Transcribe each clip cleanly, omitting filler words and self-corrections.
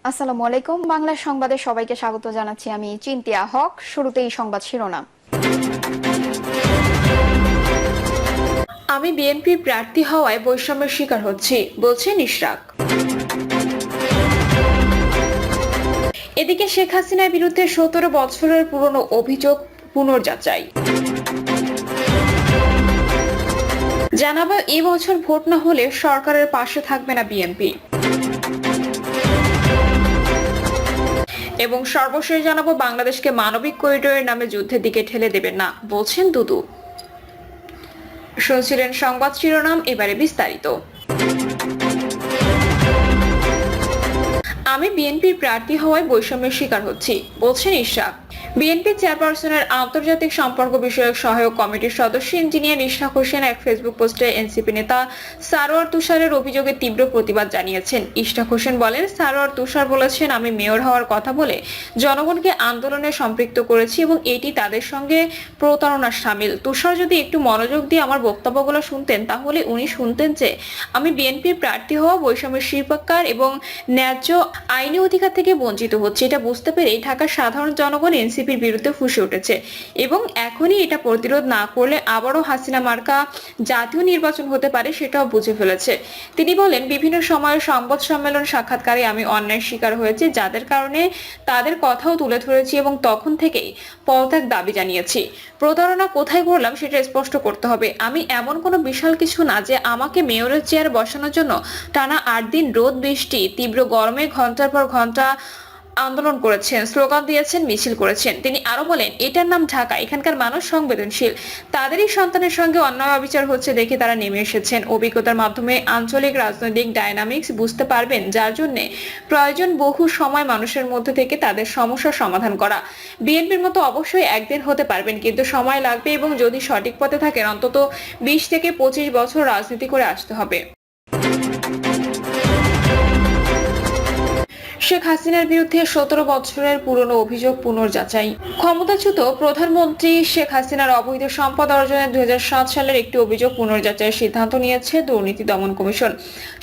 আসসালামু আলাইকুম। বাংলা সংবাদে সবাইকে স্বাগত জানাচ্ছি। আমি চিন্তিয়া হক। শুরুতেই সংবাদ শিরোনাম। আমি বিএনপি প্রার্থী হওয়ায় বৈষম্যের শিকার হচ্ছি, বলছেন ইশরাক। এদিকে শেখ হাসিনার বিরুদ্ধে 17 বছরের পুরনো অভিযোগ পুনর্যাচাই। জানাবো এবছর ভোট না হলে সরকারের পাশে থাকবে না বিএনপি। এবং সর্বশেষ জানাবো বাংলাদেশকে মানবিক করিডোরের নামে যুদ্ধের দিকে ঠেলে দেবেন না, বলছেন দুদু। শুনছিলেন সংবাদ শিরোনাম, এবারে বিস্তারিত। আমি বিএনপির প্রার্থী হওয়ায় বৈষম্যের শিকার হচ্ছি, বলছেন ইশরাক। বিএনপি চেয়ারপারসনের আন্তর্জাতিক সম্পর্ক বিষয়ক সহায়ক কমিটির সদস্য ইঞ্জিনিয়ার ইশরাক হোসেন এক ফেসবুক পোস্টে এনসিপি নেতা সারোয়ার তুষারের অভিযোগে তীব্র প্রতিবাদ জানিয়েছেন। ইশরাক হোসেন বলেন, সারোয়ার তুষার বলেছেন, আমি মেয়র হওয়ার কথা বলে জনগণকে আন্দোলনে সম্পৃক্ত করেছি এবং এটি তাদের সঙ্গে প্রতারণার শামিল। তুষার যদি একটু মনোযোগ দিয়ে আমার বক্তব্যগুলো শুনতেন তাহলে উনি শুনতেন যে আমি বিএনপির প্রার্থী হওয়া বৈষম্যের শিরপাক্কার এবং ন্যায্য আইনি অধিকার থেকে বঞ্চিত হচ্ছে। এটা বুঝতে পেরেই ঢাকার সাধারণ জনগণ এনসিপির বিরুদ্ধে ফুঁসে উঠেছে এবং এখনই এটা প্রতিরোধ না করলে আবারও হাসিনা মার্কা জাতীয় নির্বাচন হতে পারে, সেটাও বুঝে ফেলেছে। তিনি বলেন, বিভিন্ন সময়ের সংবাদ সম্মেলন সাক্ষাৎকারে আমি অন্যায়ের শিকার হয়েছি, যাদের কারণে তাদের কথাও তুলে ধরেছি এবং তখন থেকেই পদত্যাগ দাবি জানিয়েছি। প্রতারণা কোথায় করলাম সেটা স্পষ্ট করতে হবে। আমি এমন কোনো বিশাল কিছু না যে আমাকে মেয়রের চেয়ারে বসানোর জন্য টানা 8 দিন রোদ বৃষ্টি তীব্র গরমে ঘন্টার পর ঘন্টা আন্দোলন করেছেন, স্লোগান দিয়েছেন, মিছিল করেছেন। তিনি আরো বলেন, এটার নাম ঢাকা, এখানকার মানুষ সংবেদনশীল, তাদেরই সন্তানের সঙ্গে অন্যায় অবিচার হচ্ছে দেখে তারা নেমে এসেছেন। অভিজ্ঞতার মাধ্যমে আঞ্চলিক রাজনৈতিক ডায়নামিক্স বুঝতে পারবেন, যার জন্য প্রয়োজন বহু সময় মানুষের মধ্যে থেকে তাদের সমস্যার সমাধান করা। বিএনপির মতো অবশ্যই একদিন হতে পারবেন, কিন্তু সময় লাগবে এবং যদি সঠিক পথে থাকেন অন্তত 20 থেকে 25 বছর রাজনীতি করে আসতে হবে। শেখ হাসিনার বিরুদ্ধে 17 বছরের পুরনো অভিযোগ পুনর্যাচাই। ক্ষমতাচ্যুত প্রধানমন্ত্রী শেখ হাসিনার অবৈধ সম্পদ অর্জনের 2007 সালের একটি অভিযোগ পুনর্যাচাইয়ের সিদ্ধান্ত নিয়েছে দুর্নীতি দমন কমিশন।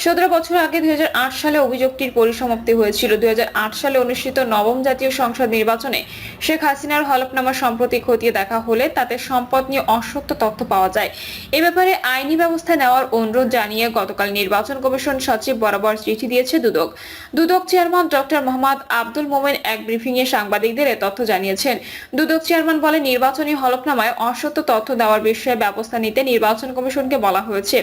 17 বছর আগে 2008 সালে অভিযোগটির পরিসমাপ্তি হয়েছিল। 2008 সালে অনুষ্ঠিত নবম জাতীয় সংসদ নির্বাচনে শেখ হাসিনার হলফনামা সম্প্রতি খতিয়ে দেখা হলে তাতে সম্পদ নিয়ে অসত্য তথ্য পাওয়া যায়। এ ব্যাপারে আইনি ব্যবস্থা নেওয়ার অনুরোধ জানিয়ে গতকাল নির্বাচন কমিশন সচিব বরাবর চিঠি দিয়েছে দুদক। দুদক চেয়ারম্যান ডক্টর মোহাম্মদ আব্দুল মোমেন এক ব্রিফিং এ সাংবাদিকদের এ তথ্য জানিয়েছেন। দুদক চেয়ারম্যান বলেন, নির্বাচনী হলফনামায় অসত্য তথ্য দেওয়ার বিষয়ে ব্যবস্থা নিতে নির্বাচন কমিশনকে বলা হয়েছে।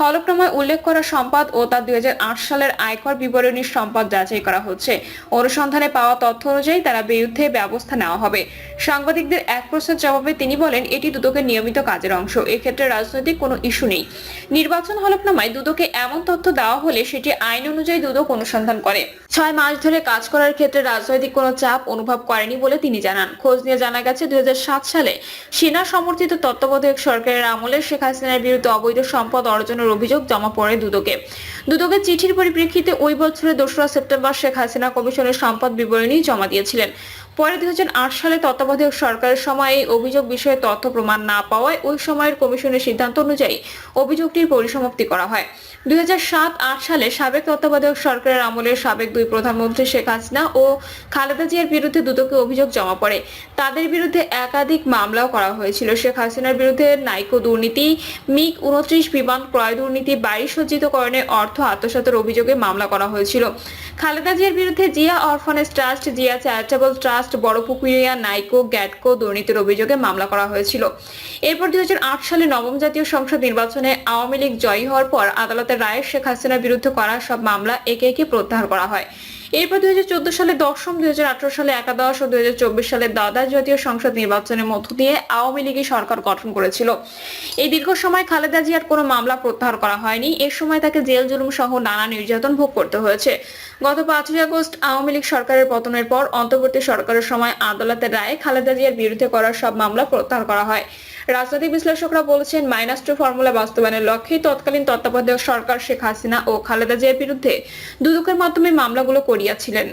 হলফনামায় উল্লেখ করা সম্পদ ও তার 2008 সালের আয়কর বিবরণীর সম্পদ যাচাই করা হচ্ছে। অনুসন্ধানে পাওয়া তথ্য অনুযায়ী তার বিরুদ্ধে ব্যবস্থা নেওয়া হবে। সাংবাদিকদের এক প্রশ্নের জবাবে তিনি বলেন, এটি দুদকের নিয়মিত কাজের অংশ, এক্ষেত্রে রাজনৈতিক কোনো ইস্যু নেই। নির্বাচন হলফনামায় দুদকে এমন তথ্য দেওয়া হলে সেটি আইন অনুযায়ী দুদক অনুসন্ধান করে। 6 মাস ধরে কাজ করার ক্ষেত্রে রাজনৈতিক কোনো চাপ অনুভব করেনি বলে তিনি জানান। খোঁজ নিয়ে জানা গেছে, 2007 সালে সেনা সমর্থিত তত্ত্বাবধায়ক সরকারের আমলে শেখ হাসিনার বিরুদ্ধে অবৈধ সম্পদ অর্জনের অভিযোগ জমা পড়ে দুদকে। দুদকের চিঠির পরিপ্রেক্ষিতে ওই বছরের 2রা সেপ্টেম্বর শেখ হাসিনা কমিশনের সম্পদ বিবরণী জমা দিয়েছিলেন। পরে 2008 সালে তত্ত্বাবধায়ক সরকারের সময় এই অভিযোগ বিষয়ে তথ্য প্রমাণ না পাওয়ায় ওই সময়ের কমিশনের সিদ্ধান্ত অনুযায়ী অভিযোগটির পরিসমাপ্তি করা হয়। 2007-08 সালে সাবেক তত্ত্বাবধায়ক সরকারের আমলের সাবেক 2 প্রধানমন্ত্রী শেখ হাসিনা ও খালেদা জিয়ার বিরুদ্ধে দুদকে অভিযোগ জমা পড়ে। তাদের বিরুদ্ধে একাধিক মামলাও করা হয়েছিল। শেখ হাসিনার বিরুদ্ধে নাইকো দুর্নীতি, মিগ-29 বিমান ক্রয় দুর্নীতি, বাড়ি সজ্জিতকরণে অর্থ আত্মসাতের অভিযোগে মামলা করা হয়েছিল। খালেদা জিয়ার বিরুদ্ধে Zia orphanage trust, Zia charitable trust, Barapukuria, Niko, Gatco দুর্নীতির অভিযোগে মামলা করা হয়েছিল। এরপর 2008 সালে নবম জাতীয় সংসদ নির্বাচনে আওয়ামী লীগ জয়ী হওয়ার পর আদালতের রায়ে শেখ হাসিনার বিরুদ্ধে করা সব মামলা একে একে প্রত্যাহার করা হয়। এরপর 2014 সালে 10ম, 2018 সালে একাদশ ও 2024 সালে দ্বাদশ জাতীয় সংসদ নির্বাচনের মধ্য দিয়ে আওয়ামী লীগই সরকার গঠন করেছিল। এই দীর্ঘ সময় খালেদা জিয়ার কোনো মামলা প্রত্যাহার করা হয়নি। এর সময় তাকে জেল জুলুম সহ নানা নির্যাতন ভোগ করতে হয়েছে। গত 5ই আগস্ট আওয়ামী লীগ সরকারের পতনের পর অন্তর্বর্তী সরকারের সময় আদালতের রায়ে খালেদা জিয়ার বিরুদ্ধে করা সব মামলা প্রত্যাহার করা হয়। রাজনৈতিক বিশ্লেষকরা বলছেন, -2 ফর্মুলা বাস্তবায়নের লক্ষ্যে তৎকালীন তত্ত্বাবধায়ক সরকার শেখ হাসিনা ও খালেদা জিয়ার বিরুদ্ধে দুদকের মাধ্যমে মামলাগুলো করিয়াছিলেন।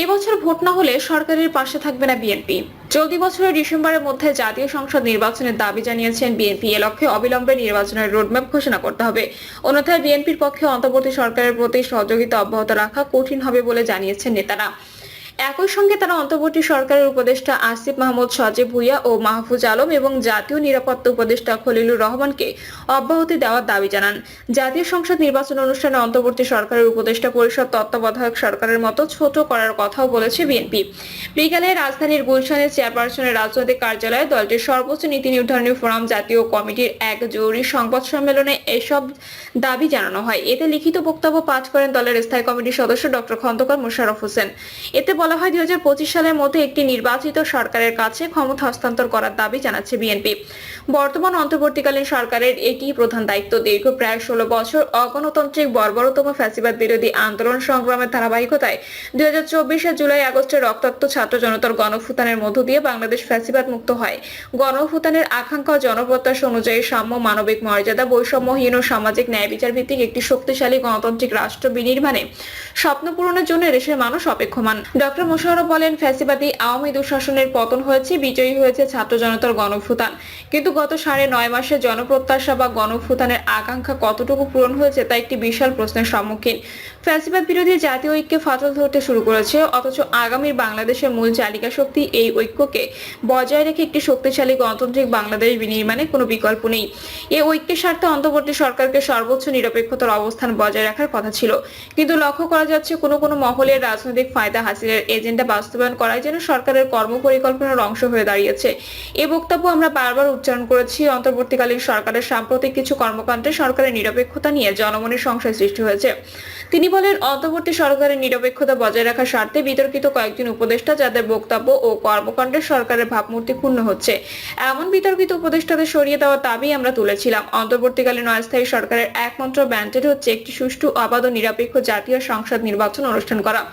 এ এই বছর ভোট না হলে সরকারের পাশে থাকবে না বিএনপি। চলতি বছরের ডিসেম্বরের মধ্যে জাতীয় সংসদ নির্বাচনের দাবি জানিয়েছেন বিএনপি। এ লক্ষ্যে অবিলম্বে নির্বাচনের রোডম্যাপ ঘোষণা করতে হবে, অন্যথায় বিএনপির পক্ষে অন্তর্বর্তী সরকারের প্রতি সহযোগিতা অব্যাহত রাখা কঠিন হবে বলে জানিয়েছেন নেতারা। একই সঙ্গে তারা অন্তর্বর্তী সরকারের উপদেষ্টা আসিফ মাহমুদ, সজীব ভুইয়া ও মাহফুজ আলম এবং জাতীয় নিরাপত্তা উপদেষ্টা খলিলুর রহমানকে অব্যাহতি দেওয়ার দাবি জানান। জাতীয় সংসদ নির্বাচন অনুষ্ঠানে অন্তর্বর্তী সরকারের উপদেষ্টা পরিষদ তত্ত্বাবধায়ক সরকারের মতো ছোট করার কথাও বলেছে বিএনপি। বিকালে রাজধানীর গুলশানের চেয়ারপারসনের রাজনৈতিক কার্যালয়ে দলটির সর্বোচ্চ নীতি নির্ধারণী ফোরাম জাতীয় কমিটির এক জরুরি সংবাদ সম্মেলনে এসব দাবি জানানো হয়। এতে লিখিত বক্তব্য পাঠ করেন দলের স্থায়ী কমিটির সদস্য ডক্টর খন্দকার মোশাররফ হোসেন। এতে বলা হয় 2025 সালের মধ্যে একটি নির্বাচিত সরকারের কাছে ক্ষমতা হস্তান্তর করার দাবি জানাচ্ছে বিএনপি। বর্তমান অন্তর্বর্তীকালীন সরকারের এটি প্রধান দায়িত্ব। দীর্ঘ প্রায় 16 বছর অগণতান্ত্রিক বর্বরতম ফ্যাসিবাদ বিরোধী আন্দোলন সংগ্রামের ধারাবাহিকতায় 2024 জুলাই আগস্টে রক্তাক্ত ছাত্র জনতার গণঅভ্যুত্থানের মধ্য দিয়ে বাংলাদেশ ফ্যাসিবাদ মুক্ত হয়। গণঅভ্যুত্থানের আকাঙ্ক্ষা ও জনপ্রত্যাশা অনুযায়ী সাম্য, মানবিক মর্যাদা, বৈষম্যহীন ও সামাজিক ন্যায় বিচার ভিত্তিক একটি শক্তিশালী গণতান্ত্রিক রাষ্ট্র বিনির্মাণে স্বপ্ন পূরণের জন্য দেশের মানুষ অপেক্ষমান। ডক্টর মোশাররফ বলেন, ফ্যাসিবাদী আওয়ামী দুঃশাসনের পতন হয়েছে, বিজয়ী হয়েছে ছাত্র জনতার গণঅভ্যুত্থান। কিন্তু গত 9.5 মাসে জনপ্রত্যাশা বা গণঅভ্যুত্থানের আকাঙ্ক্ষা কতটুকু পূরণ হয়েছে তা একটি বিশাল প্রশ্নের সম্মুখীন। ফ্যাসিবাদ বিরোধী জাতীয় ঐক্যে ফাটল ধরতে শুরু করেছে, অথচ আগামীর বাংলাদেশের মূল চালিকা শক্তি এই ঐক্যকে বজায় রেখে একটি শক্তিশালী গণতান্ত্রিক বাংলাদেশ বিনির্মাণে কোনো বিকল্প নেই। এই ঐক্যের স্বার্থে অন্তর্বর্তী সরকারকে সর্বোচ্চ নিরপেক্ষতার অবস্থান বজায় রাখার কথা ছিল, কিন্তু লক্ষ্য করা যাচ্ছে কোনো মহলের রাজনৈতিক ফায়দা হাসিলের এজেন্ডা বাস্তবায়ন করাই যেন সরকারের কর্মপরিকল্পনার অংশ হয়ে দাঁড়িয়েছে। এই বক্তব্য আমরা বারবার উচ্চারণ করেছি। অন্তর্বর্তীকালীন সরকারের সাম্প্রতিক কিছু কর্মকাণ্ডে সরকারের নিরপেক্ষতা নিয়ে জনমনের সংশয় সৃষ্টি হয়েছে। তিনি বলেন, অন্তর্বর্তী সরকারের নিরপেক্ষতা বজায় রাখার স্বার্থে বিতর্কিত কয়েকজন উপদেষ্টা যাদের বক্তব্য ও কর্মকাণ্ডে সরকারের ভাবমূর্তি ক্ষুণ্ণ হচ্ছে, এমন বিতর্কিত উপদেষ্টাদের সরিয়ে দেওয়ার দাবি আমরা তুলেছিলাম। অন্তর্বর্তীকালীন অস্থায়ী সরকারের একমাত্র ম্যান্ডেট হচ্ছে একটি সুষ্ঠু, অবাধ ও নিরপেক্ষ জাতীয় সংসদ নির্বাচন অনুষ্ঠান করা।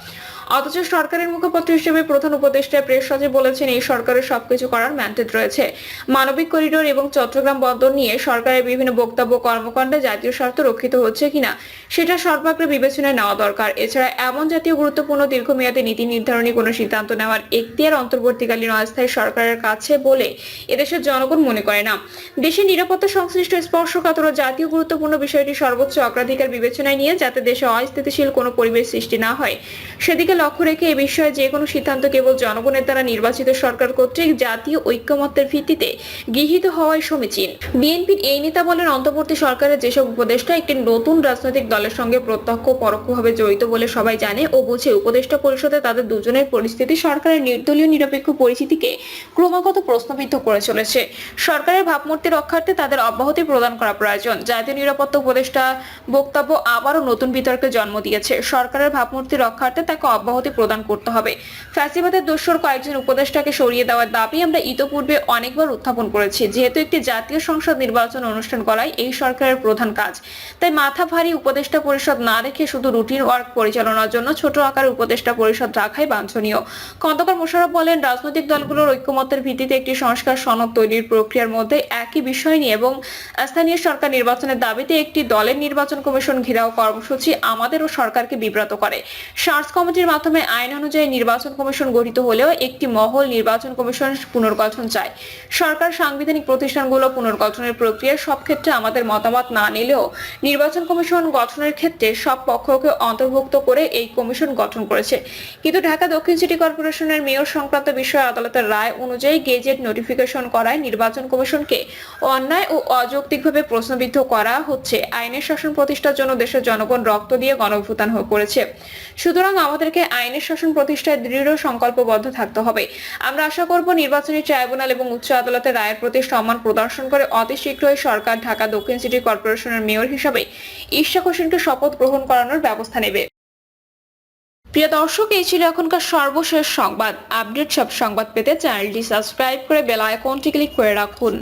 অথচ সরকারের মুখপাত্র হিসেবে প্রধান উপদেষ্টা প্রেস সচিব বলেছেন, এই সরকারের সবকিছু করার ম্যান্ডেট রয়েছে। মানবিক করিডোর এবং চট্টগ্রাম বন্দর নিয়ে সরকারের বিভিন্ন বক্তব্য, কর্মকাণ্ডে জাতীয় স্বার্থ রক্ষিত হচ্ছে কিনা সেটা সর্বাগ্রে বিবেচনায় নেওয়া দরকার। এছাড়া এমন জাতীয় গুরুত্বপূর্ণ দীর্ঘমেয়াদী নীতি নির্ধারণী কোনো সিদ্ধান্ত নেওয়ার এখতিয়ার অন্তর্বর্তীকালীন অস্থায়ী সরকারের কাছে বলে এদেশের জনগণ মনে করে না। দেশের নিরাপত্তা সংশ্লিষ্ট স্পর্শকাতর ও জাতীয় গুরুত্বপূর্ণ বিষয়টি সর্বোচ্চ অগ্রাধিকার বিবেচনায় নিয়ে যাতে দেশে অস্থিতিশীল কোনো পরিবেশ সৃষ্টি না হয় সেদিকে লক্ষ্য রেখে এ বিষয়ে যে কোনো সিদ্ধান্ত কেবল জনগণের দ্বারা নির্বাচিত সরকার কর্তৃক জাতীয় ঐক্যমত্যের ভিত্তিতে গৃহীত হওয়াই সমীচীন। বিএনপির এই নেতা বলেন, অন্তর্বর্তী সরকারের যেসব উপদেষ্টা একটি নতুন রাজনৈতিক দলের সঙ্গে প্রত্যক্ষ পরোক্ষভাবে জড়িত বলে সবাই জানে ও বুঝে, উপদেষ্টা পরিষদে তাদের দুজনের পরিস্থিতি সরকারের নির্দলীয় নিরপেক্ষ পরিচিতিকে ক্রমাগত প্রশ্নবিদ্ধ করে চলেছে। সরকারের ভাবমূর্তি রক্ষার্থে তাদের অব্যাহতি প্রদান করা প্রয়োজন। জাতীয় নিরাপত্তা উপদেষ্টা বক্তব্য আবারও নতুন বিতর্কে জন্ম দিয়েছে। সরকারের ভাবমূর্তি রক্ষার্থে তাকে অব্যাহতি প্রদান করতে হবে। ফ্যাসিবাদের দোসর কয়েকজন উপদেষ্টাকে সরিয়ে দেওয়ার দাবি আমরা ইতোপূর্বে অনেকবার উত্থাপন করেছি। যেহেতু একটি জাতীয় সংসদ নির্বাচন অনুষ্ঠান করাই এই সরকারের প্রধান কাজ, তাই মাথা ভারী উপদেষ্টা পরিষদ না রেখে শুধু রুটিন ওয়ার্ক পরিচালনার জন্য ছোট আকারের উপদেষ্টা পরিষদ রাখাই বাঞ্ছনীয়। খন্দকার মোশাররফ বলেন, রাজনৈতিক দলগুলোর ঐক্যমত্যের ভিত্তিতে একটি সংস্কার সনদ তৈরির প্রক্রিয়ার মধ্যে একই বিষয় নিয়ে এবং স্থানীয় সরকার নির্বাচনের দাবিতে একটি দলের নির্বাচন কমিশন ঘেরাও কর্মসূচি আমাদের ও সরকারকে বিব্রত করে। সার্চ কমিটির মাধ্যমে আইন অনুযায়ী নির্বাচন কমিশন গঠিত হলেও একটি মহল নির্বাচন কমিশন পুনর্গঠন চায়। সরকার সাংবিধানিক প্রতিষ্ঠানগুলো পুনর্গঠনের প্রক্রিয়ায় সব ক্ষেত্রে আমাদের মতামত না নিলেও নির্বাচন কমিশন গঠনের ক্ষেত্রে সব পক্ষকে অন্তর্ভুক্ত করে এই কমিশন গঠন করেছে। কিন্তু ঢাকা দক্ষিণ সিটি কর্পোরেশনের মেয়র সংক্রান্ত বিষয়ে আদালতের রায় অনুযায়ী গেজেট নোটিফিকেশন করায় নির্বাচন কমিশনকে অন্যায় ও অযৌক্তিকভাবে প্রশ্নবিদ্ধ করা হচ্ছে। আইনের শাসন প্রতিষ্ঠার জন্য দেশের জনগণ রক্ত দিয়ে গণঅভ্যুত্থান করেছে। সুতরাং আমাদেরকে আইনের শাসন প্রতিষ্ঠায় দৃঢ় সংকল্পবদ্ধ থাকতে হবে। আমরা আশা করব নির্বাচনী ট্রাইব্যুনাল এবং উচ্চ আদালতের রায়ের প্রতি সম্মান প্রদর্শন করে অতি শীঘ্রই সরকার ঢাকা দক্ষিণ সিটি কর্পোরেশনের মেয়র হিসাবে ইশরাক হোসেনকে শপথ গ্রহণ করানোর ব্যবস্থা নেবে। প্রিয় দর্শক, এই ছিল এখনকার সর্বশেষ সংবাদ। আপডেট সব সংবাদ পেতে চ্যানেলটি সাবস্ক্রাইব করে বেল আইকনটি ক্লিক করে রাখুন।